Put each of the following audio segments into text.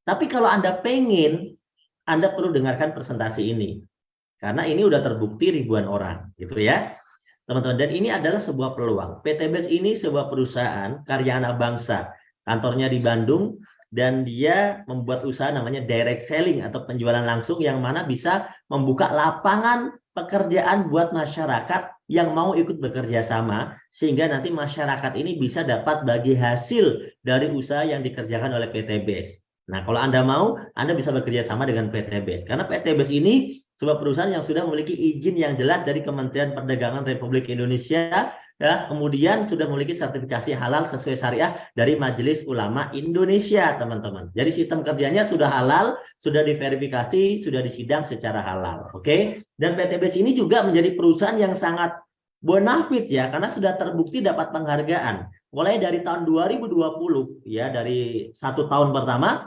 Tapi kalau Anda pengen, Anda perlu dengarkan presentasi ini. Karena ini udah terbukti ribuan orang, gitu ya. Teman-teman, dan ini adalah sebuah peluang. PT BES ini sebuah perusahaan karya anak bangsa. Kantornya di Bandung, dan dia membuat usaha namanya direct selling atau penjualan langsung yang mana bisa membuka lapangan pekerjaan buat masyarakat yang mau ikut bekerja sama, sehingga nanti masyarakat ini bisa dapat bagi hasil dari usaha yang dikerjakan oleh PT BES. Nah, kalau Anda mau, Anda bisa bekerja sama dengan PT BES. Karena PT BES ini sebuah perusahaan yang sudah memiliki izin yang jelas dari Kementerian Perdagangan Republik Indonesia, ya, kemudian sudah memiliki sertifikasi halal sesuai syariah dari Majelis Ulama Indonesia, teman-teman. Jadi sistem kerjanya sudah halal, sudah diverifikasi, sudah disidang secara halal. Oke? Dan PT BES ini juga menjadi perusahaan yang sangat bonafit ya, karena sudah terbukti dapat penghargaan. Mulai dari tahun 2020 ya, dari 1 tahun pertama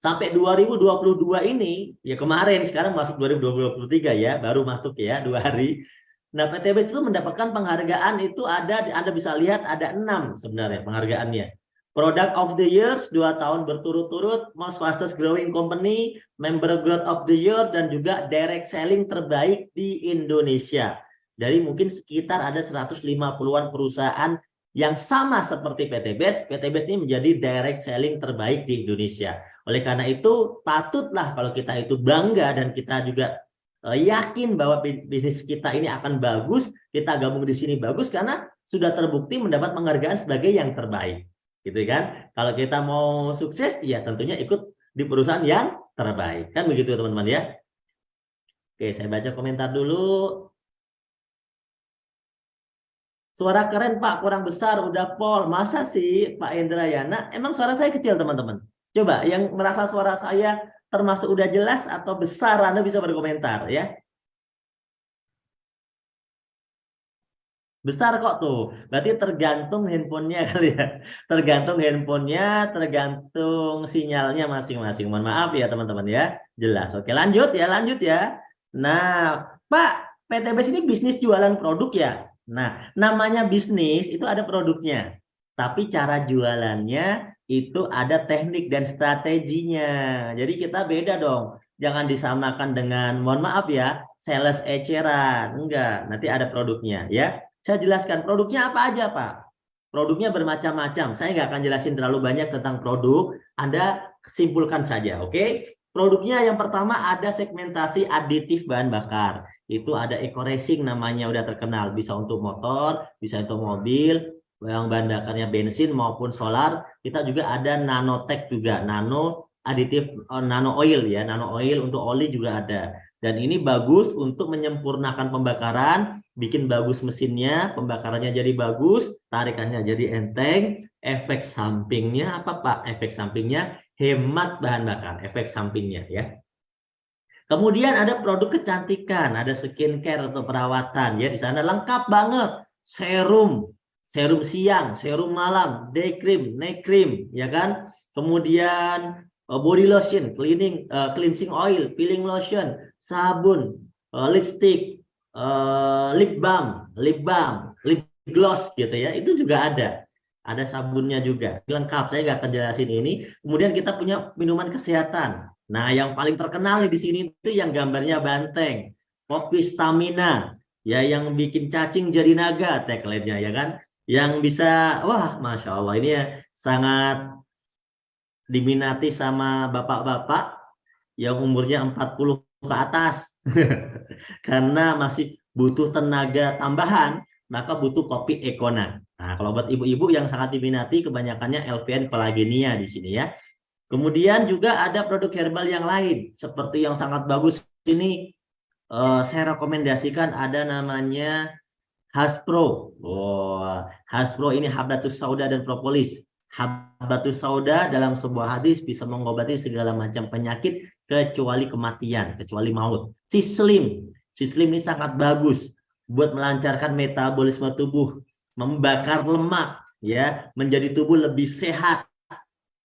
sampai 2022 ini, ya kemarin, sekarang masuk 2023 ya, baru masuk ya 2 hari. Nah, PT BES itu mendapatkan penghargaan itu ada, Anda bisa lihat ada 6 sebenarnya penghargaannya. Product of the Year 2 tahun berturut-turut, Most Fastest Growing Company, Member Growth of the Year, dan juga Direct Selling terbaik di Indonesia. Dari mungkin sekitar ada 150-an perusahaan yang sama seperti PT BES ini menjadi Direct Selling terbaik di Indonesia. Oleh karena itu, patutlah kalau kita itu bangga dan kita juga yakin bahwa bisnis kita ini akan bagus, kita gabung di sini bagus karena sudah terbukti mendapat penghargaan sebagai yang terbaik. Gitu kan? Kalau kita mau sukses, ya tentunya ikut di perusahaan yang terbaik. Kan begitu teman-teman ya. Oke, saya baca komentar dulu. Suara keren Pak, kurang besar, udah pol. Masa sih Pak Indrayana? Emang suara saya kecil teman-teman? Coba yang merasa suara saya termasuk udah jelas atau besar, Anda bisa berkomentar ya. Besar kok tuh. Berarti tergantung handphonenya kali ya. Tergantung handphonenya, tergantung sinyalnya masing-masing. Mohon maaf ya teman-teman ya. Jelas. Oke, lanjut ya. Nah, Pak, PT BES ini bisnis jualan produk ya. Nah, namanya bisnis itu ada produknya. Tapi cara jualannya itu ada teknik dan strateginya. Jadi kita beda dong. Jangan disamakan dengan, mohon maaf ya, sales eceran. Enggak, nanti ada produknya ya. Saya jelaskan produknya apa aja Pak. Produknya bermacam-macam. Saya nggak akan jelasin terlalu banyak tentang produk. Anda simpulkan saja, oke? Produknya yang pertama ada segmentasi aditif bahan bakar. Itu ada Eco Racing namanya, udah terkenal. Bisa untuk motor, bisa untuk mobil, yang bahan bakarnya bensin maupun solar. Kita juga ada nanotech juga, nano aditif, nano oil ya, nano oil untuk oli juga ada. Dan ini bagus untuk menyempurnakan pembakaran, bikin bagus mesinnya, pembakarannya jadi bagus, tarikannya jadi enteng. Efek sampingnya apa Pak? Efek sampingnya hemat bahan bakar, efek sampingnya ya. Kemudian ada produk kecantikan, ada skincare atau perawatan ya, di sana lengkap banget. Serum, serum siang, serum malam, day cream, night cream, ya kan? Kemudian body lotion, cleansing oil, peeling lotion, sabun, lipstick, lip balm, lip gloss gitu ya. Itu juga ada. Ada sabunnya juga. Lengkap, saya nggak akan jelasin ini. Kemudian kita punya minuman kesehatan. Nah, yang paling terkenal di sini itu yang gambarnya banteng, kopi stamina, ya yang bikin cacing jadi naga tagline-nya ya kan, yang bisa, wah, masya Allah ini ya sangat diminati sama bapak-bapak yang umurnya 40 ke atas, karena masih butuh tenaga tambahan, maka butuh kopi Ekona. Nah, kalau buat ibu-ibu yang sangat diminati, kebanyakannya LVN Pelagenia di sini ya. Kemudian juga ada produk herbal yang lain, seperti yang sangat bagus ini, saya rekomendasikan ada namanya Haspro. Haspro ini Habatus Sauda dan Propolis. Habatus Sauda dalam sebuah hadis bisa mengobati segala macam penyakit kecuali kematian, kecuali maut. Sislim ini sangat bagus buat melancarkan metabolisme tubuh, membakar lemak, ya, menjadi tubuh lebih sehat,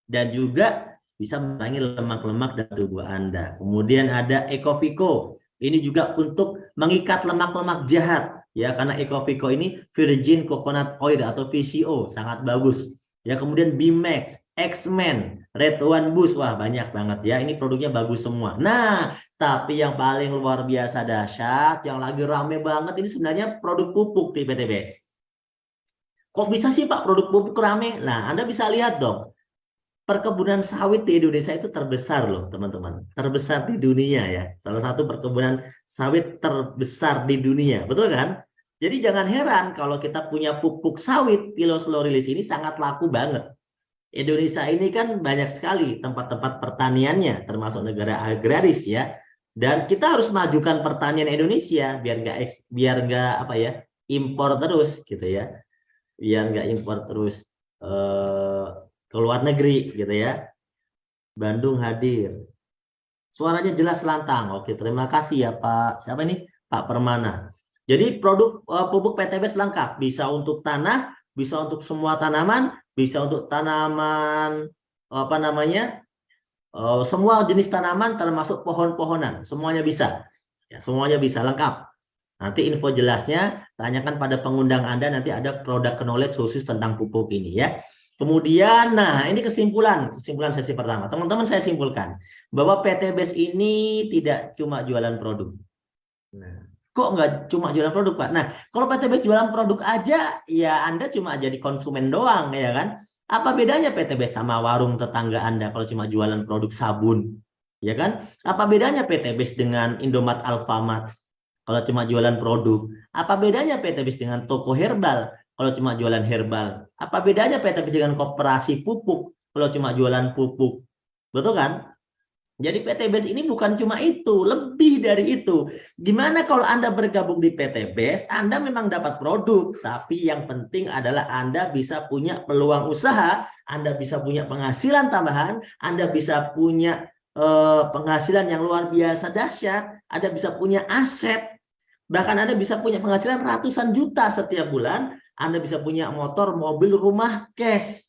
dan juga bisa mengurangi lemak-lemak dalam tubuh Anda. Kemudian ada Ecovico. Ini juga untuk mengikat lemak-lemak jahat ya, karena Ecovico ini virgin coconut oil atau VCO, sangat bagus. Ya, kemudian Bimax. X-Men, Red One Boost, wah banyak banget ya. Ini produknya bagus semua. Nah, tapi yang paling luar biasa dahsyat, yang lagi rame banget ini sebenarnya produk pupuk di PTBS. Kok bisa sih Pak produk pupuk rame? Nah, Anda bisa lihat dong. Perkebunan sawit di Indonesia itu terbesar loh, teman-teman. Terbesar di dunia ya. Salah satu perkebunan sawit terbesar di dunia. Betul kan? Jadi jangan heran kalau kita punya pupuk sawit, Piloslorilis ini sangat laku banget. Indonesia ini kan banyak sekali tempat-tempat pertaniannya, termasuk negara agraris ya. Dan kita harus majukan pertanian Indonesia biar nggak apa ya impor terus gitu ya, biar nggak impor terus ke luar negeri gitu ya. Bandung hadir, suaranya jelas lantang. Oke, terima kasih ya Pak. Siapa ini? Pak Permana. Jadi produk pupuk PTBS lengkap, bisa untuk tanah, bisa untuk semua tanaman, bisa untuk tanaman apa namanya? Semua jenis tanaman termasuk pohon-pohonan, semuanya bisa. Ya, semuanya bisa lengkap. Nanti info jelasnya tanyakan pada pengundang Anda, nanti ada produk knowledge khusus tentang pupuk ini ya. Kemudian, nah ini kesimpulan sesi pertama. Teman-teman saya simpulkan bahwa PTBS ini tidak cuma jualan produk. Nah, kok nggak cuma jualan produk, Pak? Nah, kalau PTBS jualan produk aja, ya Anda cuma jadi konsumen doang, ya kan? Apa bedanya PTBS sama warung tetangga Anda kalau cuma jualan produk sabun? Ya kan? Apa bedanya PTBS dengan Indomaret Alfamart kalau cuma jualan produk? Apa bedanya PTBS dengan toko herbal kalau cuma jualan herbal? Apa bedanya PTBS dengan koperasi pupuk kalau cuma jualan pupuk? Betul kan? Jadi PTBS ini bukan cuma itu, lebih dari itu. Gimana kalau Anda bergabung di PTBS, Anda memang dapat produk, tapi yang penting adalah Anda bisa punya peluang usaha, Anda bisa punya penghasilan tambahan, Anda bisa punya penghasilan yang luar biasa dahsyat, Anda bisa punya aset, bahkan Anda bisa punya penghasilan ratusan juta setiap bulan, Anda bisa punya motor, mobil, rumah, cash.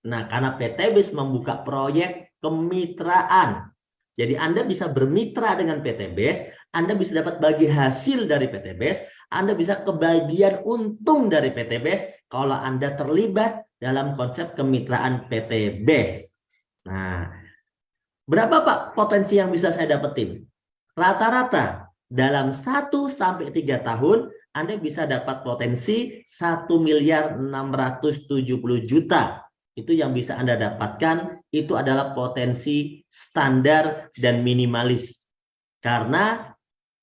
Nah, karena PTBS membuka proyek kemitraan. Jadi Anda bisa bermitra dengan PTBS, Anda bisa dapat bagi hasil dari PTBS, Anda bisa kebagian untung dari PTBS kalau Anda terlibat dalam konsep kemitraan PTBS. Nah, berapa Pak potensi yang bisa saya dapetin? Rata-rata dalam 1-3 tahun Anda bisa dapat potensi 1.670.000.000. Itu yang bisa Anda dapatkan, itu adalah potensi standar dan minimalis. Karena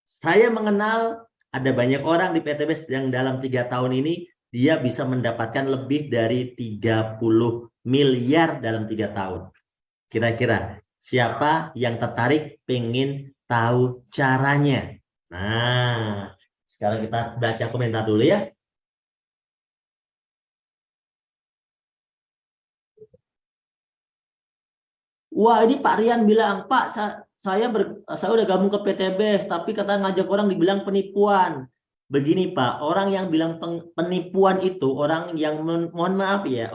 saya mengenal ada banyak orang di PTBS yang dalam 3 tahun ini dia bisa mendapatkan lebih dari 30 miliar dalam 3 tahun. Kira-kira siapa yang tertarik pengen tahu caranya? Nah, sekarang kita baca komentar dulu ya. Wah, ini Pak Rian bilang, Pak, saya udah gabung ke PTBS, tapi kata ngajak orang dibilang penipuan. Begini Pak, orang yang bilang penipuan itu orang yang mohon maaf ya,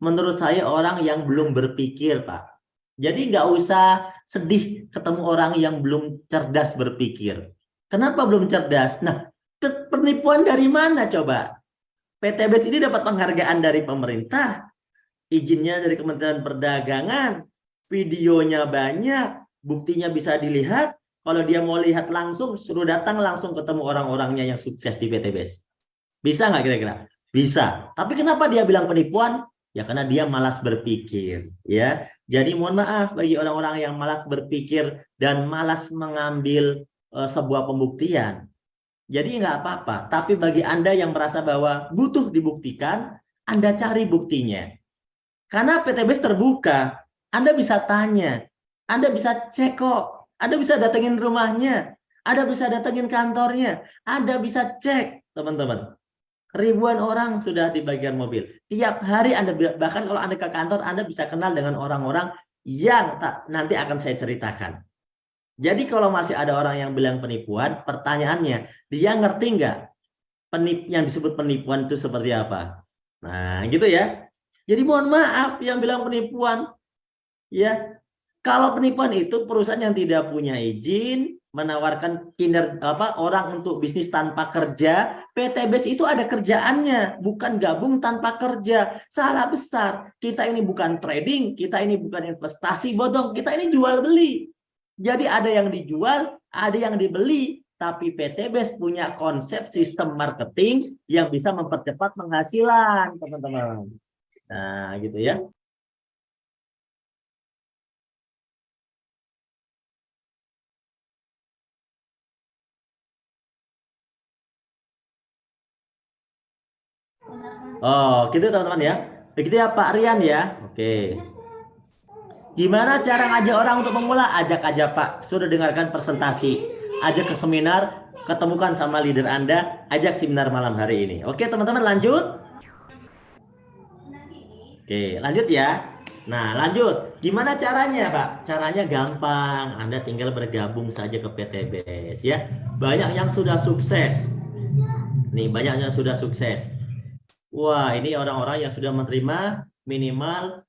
menurut saya orang yang belum berpikir Pak. Jadi nggak usah sedih ketemu orang yang belum cerdas berpikir. Kenapa belum cerdas? Nah, penipuan dari mana coba? PTBS ini dapat penghargaan dari pemerintah, izinnya dari Kementerian Perdagangan, videonya banyak, buktinya bisa dilihat. Kalau dia mau lihat langsung, suruh datang langsung ketemu orang-orangnya yang sukses di PTBS. Bisa nggak kira-kira? Bisa. Tapi kenapa dia bilang penipuan? Ya karena dia malas berpikir. Ya, jadi mohon maaf bagi orang-orang yang malas berpikir dan malas mengambil sebuah pembuktian. Jadi nggak apa-apa. Tapi bagi Anda yang merasa bahwa butuh dibuktikan, Anda cari buktinya. Karena PTBS terbuka, Anda bisa tanya, Anda bisa cek kok, Anda bisa datengin rumahnya, Anda bisa datengin kantornya, Anda bisa cek, teman-teman. Ribuan orang sudah di bagian mobil. Tiap hari Anda, bahkan kalau Anda ke kantor, Anda bisa kenal dengan orang-orang yang nanti akan saya ceritakan. Jadi kalau masih ada orang yang bilang penipuan, pertanyaannya, dia ngerti nggak yang disebut penipuan itu seperti apa? Nah, gitu ya. Jadi mohon maaf yang bilang penipuan, ya Kalau penipuan itu perusahaan yang tidak punya izin menawarkan orang untuk bisnis tanpa kerja. PTBS itu ada kerjaannya, bukan gabung tanpa kerja. Salah besar. Kita ini bukan trading, kita ini bukan investasi bodong, kita ini jual beli. Jadi ada yang dijual, ada yang dibeli. Tapi PTBS punya konsep sistem marketing yang bisa mempercepat penghasilan, teman-teman. Nah, gitu ya. Oh, gitu teman-teman ya. Begitu ya Pak Rian ya. Oke. Gimana cara ngajak orang untuk memula? Ajak aja Pak. Sudah dengarkan presentasi. Ajak ke seminar, ketemukan sama leader Anda, ajak seminar malam hari ini. Oke teman-teman, lanjut. Oke, lanjut ya. Nah, lanjut. Gimana caranya, Pak? Caranya gampang. Anda tinggal bergabung saja ke PTBS ya. Banyak yang sudah sukses. Nih, banyak yang sudah sukses. Wah, ini orang-orang yang sudah menerima minimal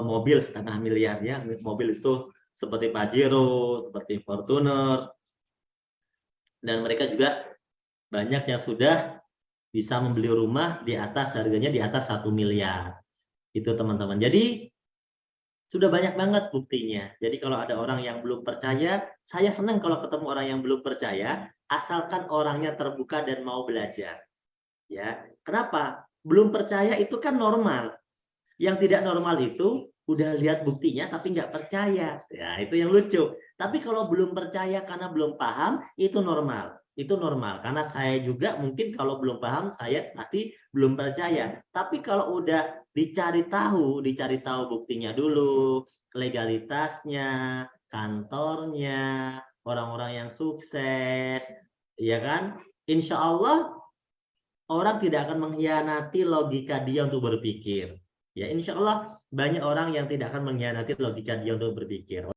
mobil 1,5 miliar ya. Mobil itu seperti Pajero, seperti Fortuner. Dan mereka juga banyak yang sudah bisa membeli rumah di atas harganya di atas 1 miliar. Itu teman-teman. Jadi sudah banyak banget buktinya. Jadi kalau ada orang yang belum percaya, saya senang kalau ketemu orang yang belum percaya, asalkan orangnya terbuka dan mau belajar. Ya, kenapa? Belum percaya itu kan normal. Yang tidak normal itu udah lihat buktinya tapi nggak percaya. Ya, itu yang lucu. Tapi kalau belum percaya karena belum paham, itu normal. Itu normal. Karena saya juga mungkin kalau belum paham, saya pasti belum percaya. Tapi kalau udah dicari tahu buktinya dulu, legalitasnya, kantornya, orang-orang yang sukses, ya kan? Insya Allah orang tidak akan mengkhianati logika dia untuk berpikir. Ya, insya Allah banyak orang yang tidak akan mengkhianati logika dia untuk berpikir.